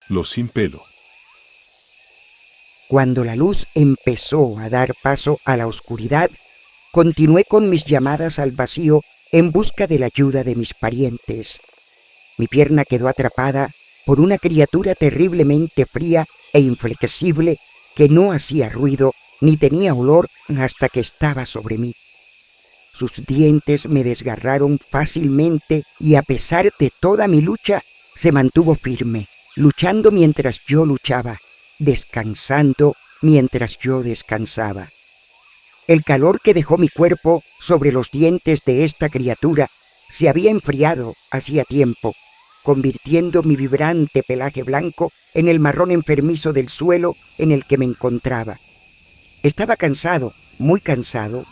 Los sin pelo. Cuando la luz empezó a dar paso a la oscuridad, continué con mis llamadas al vacío en busca de la ayuda de mis parientes. Mi pierna quedó atrapada por una criatura terriblemente fría e inflexible que no hacía ruido ni tenía olor hasta que estaba sobre mí. Sus dientes me desgarraron fácilmente y a pesar de toda mi lucha, se mantuvo firme, luchando mientras yo luchaba, descansando mientras yo descansaba. El calor que dejó mi cuerpo sobre los dientes de esta criatura se había enfriado hacía tiempo, convirtiendo mi vibrante pelaje blanco en el marrón enfermizo del suelo en el que me encontraba. Estaba cansado, muy cansado.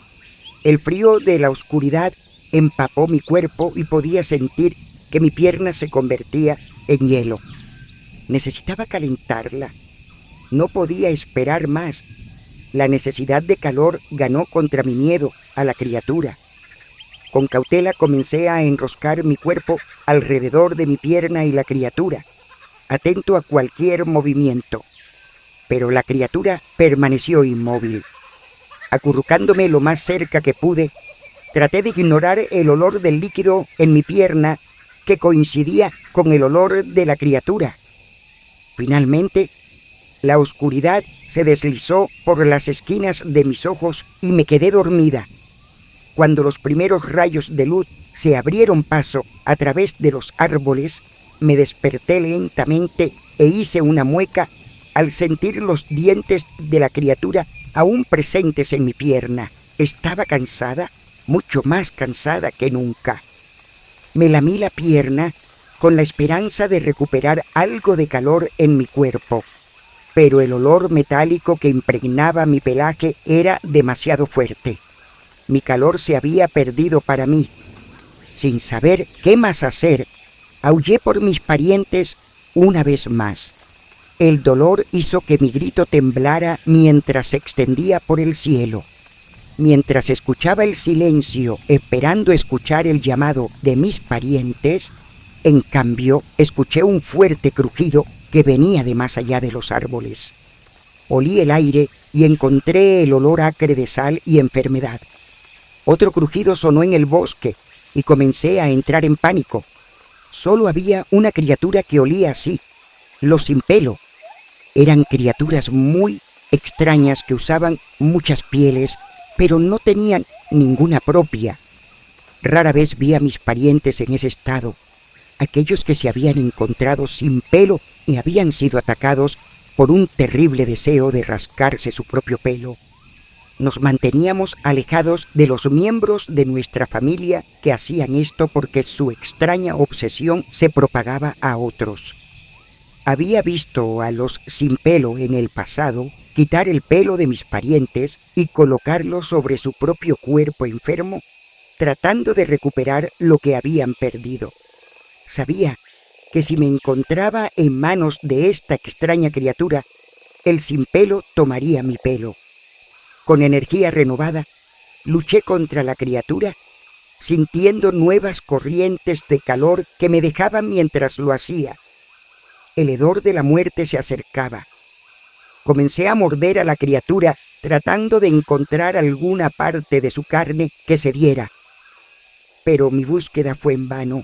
El frío de la oscuridad empapó mi cuerpo y podía sentir que mi pierna se convertía en hielo. Necesitaba calentarla. No podía esperar más. La necesidad de calor ganó contra mi miedo a la criatura. Con cautela comencé a enroscar mi cuerpo alrededor de mi pierna y la criatura, atento a cualquier movimiento. Pero la criatura permaneció inmóvil. Acurrucándome lo más cerca que pude, traté de ignorar el olor del líquido en mi pierna que coincidía con el olor de la criatura. Finalmente, la oscuridad se deslizó por las esquinas de mis ojos y me quedé dormida. Cuando los primeros rayos de luz se abrieron paso a través de los árboles, me desperté lentamente e hice una mueca al sentir los dientes de la criatura aún presentes en mi pierna. Estaba cansada, mucho más cansada que nunca. Me lamí la pierna con la esperanza de recuperar algo de calor en mi cuerpo, pero el olor metálico que impregnaba mi pelaje era demasiado fuerte. Mi calor se había perdido para mí. Sin saber qué más hacer, aullé por mis parientes una vez más. El dolor hizo que mi grito temblara mientras se extendía por el cielo. Mientras escuchaba el silencio, esperando escuchar el llamado de mis parientes, en cambio, escuché un fuerte crujido que venía de más allá de los árboles. Olí el aire y encontré el olor acre de sal y enfermedad. Otro crujido sonó en el bosque y comencé a entrar en pánico. Solo había una criatura que olía así, los sin pelo. Eran criaturas muy extrañas que usaban muchas pieles, pero no tenían ninguna propia. Rara vez vi a mis parientes en ese estado. Aquellos que se habían encontrado sin pelo y habían sido atacados por un terrible deseo de rascarse su propio pelo. Nos manteníamos alejados de los miembros de nuestra familia que hacían esto porque su extraña obsesión se propagaba a otros. Había visto a los sin pelo en el pasado quitar el pelo de mis parientes y colocarlo sobre su propio cuerpo enfermo, tratando de recuperar lo que habían perdido. Sabía que si me encontraba en manos de esta extraña criatura, el sin pelo tomaría mi pelo. Con energía renovada, luché contra la criatura, sintiendo nuevas corrientes de calor que me dejaban mientras lo hacía. El hedor de la muerte se acercaba. Comencé a morder a la criatura, tratando de encontrar alguna parte de su carne que cediera. Pero mi búsqueda fue en vano.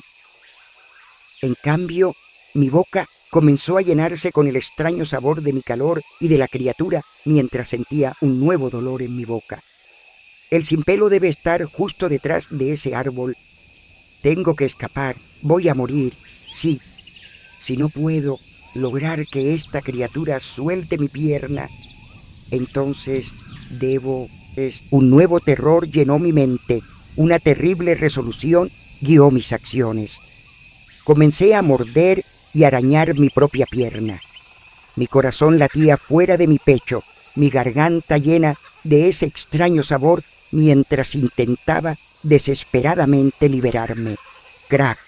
En cambio, mi boca comenzó a llenarse con el extraño sabor de mi calor y de la criatura mientras sentía un nuevo dolor en mi boca. El sin pelo debe estar justo detrás de ese árbol. Tengo que escapar, voy a morir, sí. Si no puedo lograr que esta criatura suelte mi pierna, entonces Un nuevo terror llenó mi mente, una terrible resolución guió mis acciones. Comencé a morder y arañar mi propia pierna. Mi corazón latía fuera de mi pecho, mi garganta llena de ese extraño sabor mientras intentaba desesperadamente liberarme. Crack.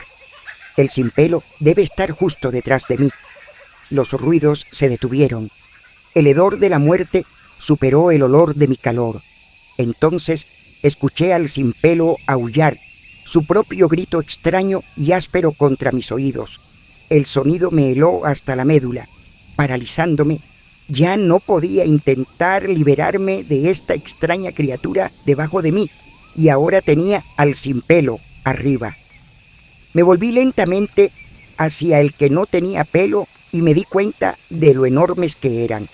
El sin pelo debe estar justo detrás de mí. Los ruidos se detuvieron. El hedor de la muerte superó el olor de mi calor. Entonces escuché al sin pelo aullar, su propio grito extraño y áspero contra mis oídos. El sonido me heló hasta la médula. paralizándome, ya no podía intentar liberarme de esta extraña criatura debajo de mí, y ahora tenía al sin pelo arriba. Me volví lentamente hacia el que no tenía pelo y me di cuenta de lo enormes que eran.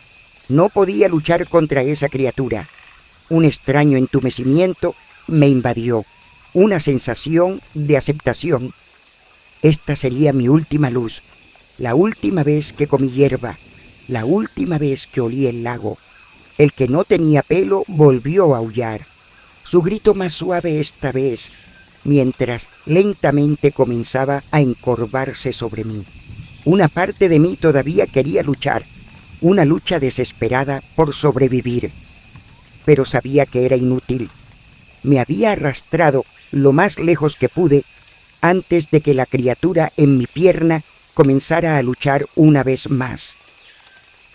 No podía luchar contra esa criatura. Un extraño entumecimiento me invadió, una sensación de aceptación. Esta sería mi última luz, la última vez que comí hierba, la última vez que olí el lago. El que no tenía pelo volvió a aullar, su grito más suave esta vez, mientras lentamente comenzaba a encorvarse sobre mí. Una parte de mí todavía quería luchar, una lucha desesperada por sobrevivir, pero sabía que era inútil. Me había arrastrado lo más lejos que pude antes de que la criatura en mi pierna comenzara a luchar una vez más.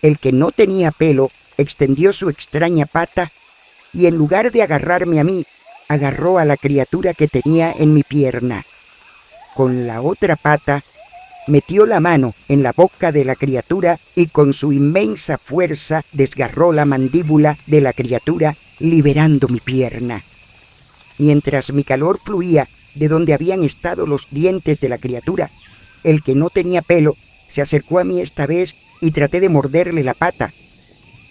El que no tenía pelo extendió su extraña pata y en lugar de agarrarme a mí, agarró a la criatura que tenía en mi pierna. Con la otra pata metió la mano en la boca de la criatura y con su inmensa fuerza desgarró la mandíbula de la criatura, liberando mi pierna. Mientras mi calor fluía de donde habían estado los dientes de la criatura, el que no tenía pelo se acercó a mí esta vez y traté de morderle la pata.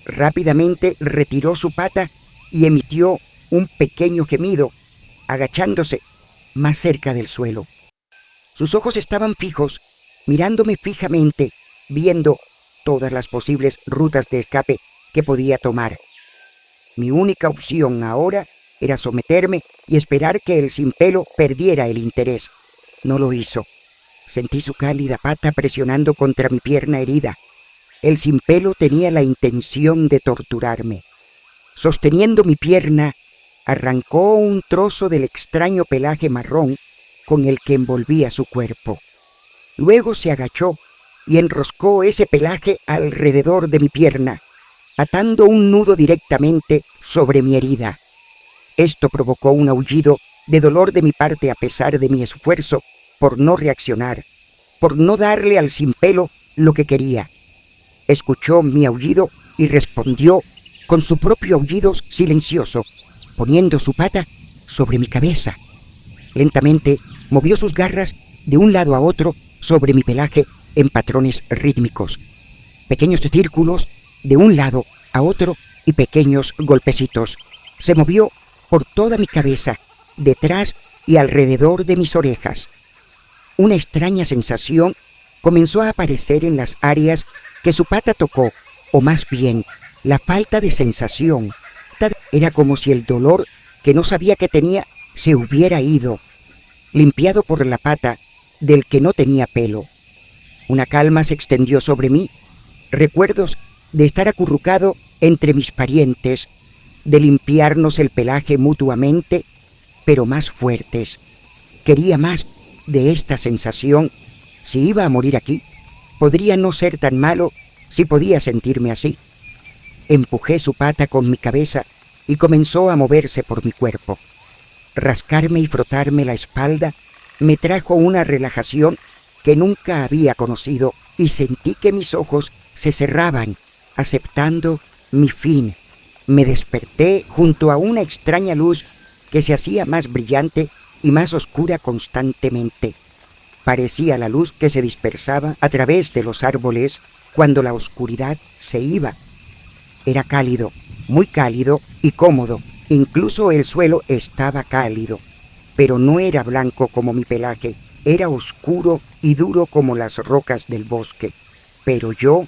Rápidamente retiró su pata y emitió un pequeño gemido, agachándose más cerca del suelo. Sus ojos estaban fijos, mirándome fijamente, viendo todas las posibles rutas de escape que podía tomar. Mi única opción ahora era someterme y esperar que el sin pelo perdiera el interés. No lo hizo. Sentí su cálida pata presionando contra mi pierna herida. El sin pelo tenía la intención de torturarme. Sosteniendo mi pierna, arrancó un trozo del extraño pelaje marrón con el que envolvía su cuerpo. Luego se agachó y enroscó ese pelaje alrededor de mi pierna, atando un nudo directamente sobre mi herida. Esto provocó un aullido de dolor de mi parte a pesar de mi esfuerzo por no reaccionar, por no darle al sin pelo lo que quería. Escuchó mi aullido y respondió con su propio aullido silencioso, poniendo su pata sobre mi cabeza. Lentamente movió sus garras de un lado a otro sobre mi pelaje en patrones rítmicos. Pequeños círculos de un lado a otro y pequeños golpecitos. Se movió por toda mi cabeza, detrás y alrededor de mis orejas. Una extraña sensación comenzó a aparecer en las áreas que su pata tocó, o más bien, la falta de sensación. Era como si el dolor que no sabía que tenía se hubiera ido, limpiado por la pata del que no tenía pelo. Una calma se extendió sobre mí, recuerdos de estar acurrucado entre mis parientes, de limpiarnos el pelaje mutuamente, pero más fuertes. Quería más de esta sensación. Si iba a morir aquí, podría no ser tan malo si podía sentirme así. Empujé su pata con mi cabeza y comenzó a moverse por mi cuerpo. Rascarme y frotarme la espalda me trajo una relajación que nunca había conocido y sentí que mis ojos se cerraban, aceptando mi fin. Me desperté junto a una extraña luz que se hacía más brillante y más oscura constantemente. Parecía la luz que se dispersaba a través de los árboles cuando la oscuridad se iba. Era cálido, muy cálido y cómodo. Incluso el suelo estaba cálido, pero no era blanco como mi pelaje. Era oscuro y duro como las rocas del bosque. Pero yo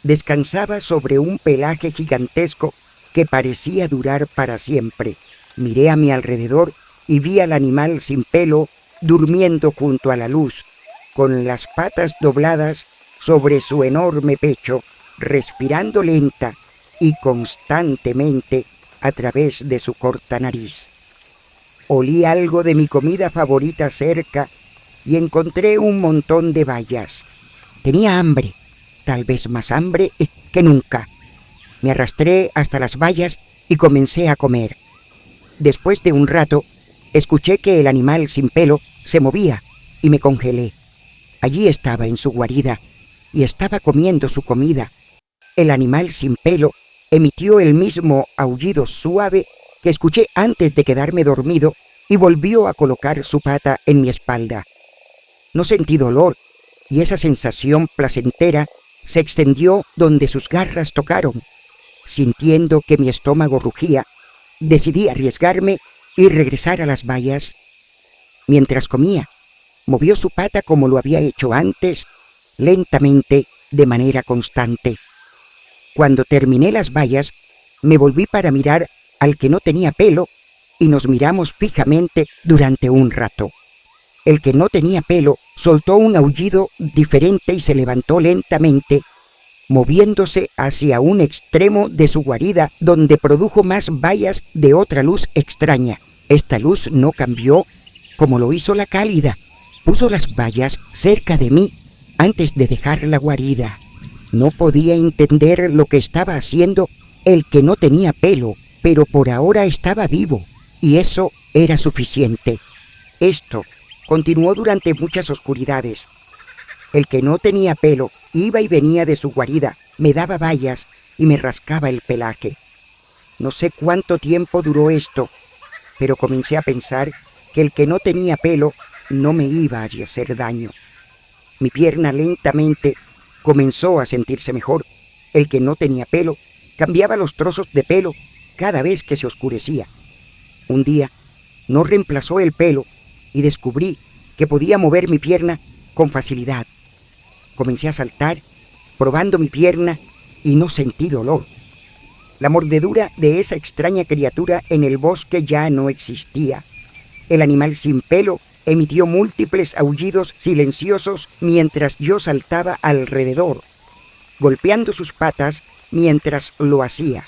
descansaba sobre un pelaje gigantesco que parecía durar para siempre. Miré a mi alrededor y vi al animal sin pelo durmiendo junto a la luz, con las patas dobladas sobre su enorme pecho, respirando lenta y constantemente a través de su corta nariz. Olí algo de mi comida favorita cerca y encontré un montón de bayas. Tenía hambre, tal vez más hambre que nunca. Me arrastré hasta las bayas y comencé a comer. Después de un rato, escuché que el animal sin pelo se movía y me congelé. Allí estaba en su guarida, y estaba comiendo su comida. El animal sin pelo emitió el mismo aullido suave que escuché antes de quedarme dormido y volvió a colocar su pata en mi espalda. No sentí dolor y esa sensación placentera se extendió donde sus garras tocaron. Sintiendo que mi estómago rugía, decidí arriesgarme y regresar a las bayas. Mientras comía, movió su pata como lo había hecho antes, lentamente, de manera constante. Cuando terminé las bayas, me volví para mirar al que no tenía pelo y nos miramos fijamente durante un rato. El que no tenía pelo soltó un aullido diferente y se levantó lentamente, moviéndose hacia un extremo de su guarida donde produjo más bayas de otra luz extraña. Esta luz no cambió como lo hizo la cálida. Puso las bayas cerca de mí antes de dejar la guarida. No podía entender lo que estaba haciendo el que no tenía pelo, pero por ahora estaba vivo, y eso era suficiente. Esto continuó durante muchas oscuridades. El que no tenía pelo iba y venía de su guarida, me daba bayas y me rascaba el pelaje. No sé cuánto tiempo duró esto, pero comencé a pensar que el que no tenía pelo no me iba a hacer daño. Mi pierna lentamente comenzó a sentirse mejor. El que no tenía pelo cambiaba los trozos de pelo cada vez que se oscurecía. Un día no reemplazó el pelo y descubrí que podía mover mi pierna con facilidad. Comencé a saltar, probando mi pierna, y no sentí dolor. La mordedura de esa extraña criatura en el bosque ya no existía. El animal sin pelo emitió múltiples aullidos silenciosos mientras yo saltaba alrededor, golpeando sus patas mientras lo hacía.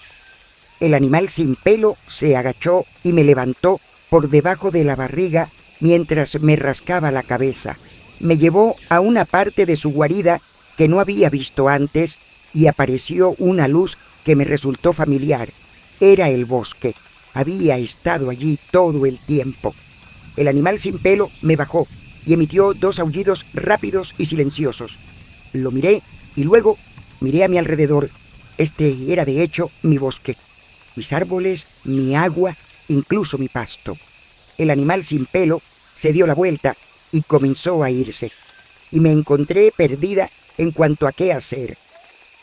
El animal sin pelo se agachó y me levantó por debajo de la barriga mientras me rascaba la cabeza. Me llevó a una parte de su guarida que no había visto antes y apareció una luz que me resultó familiar. Era el bosque. Había estado allí todo el tiempo. El animal sin pelo me bajó y emitió 2 aullidos rápidos y silenciosos. Lo miré y luego miré a mi alrededor. Este era de hecho mi bosque, mis árboles, mi agua, incluso mi pasto. El animal sin pelo se dio la vuelta y comenzó a irse, y me encontré perdida en cuanto a qué hacer.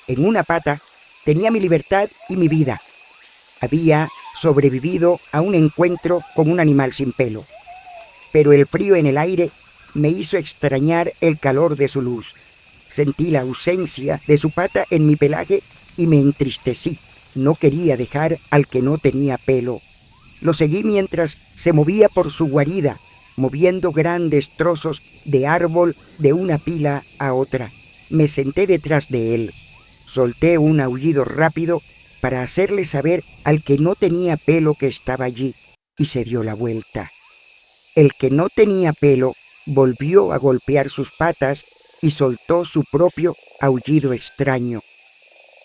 En una pata tenía mi libertad y mi vida. Había sobrevivido a un encuentro con un animal sin pelo, pero el frío en el aire me hizo extrañar el calor de su luz. Sentí la ausencia de su pata en mi pelaje y me entristecí. No quería dejar al que no tenía pelo. Lo seguí mientras se movía por su guarida, moviendo grandes trozos de árbol de una pila a otra. Me senté detrás de él. Solté un aullido rápido para hacerle saber al que no tenía pelo que estaba allí, y se dio la vuelta. El que no tenía pelo volvió a golpear sus patas y soltó su propio aullido extraño,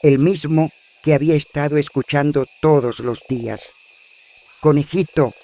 el mismo que había estado escuchando todos los días. «Conejito»,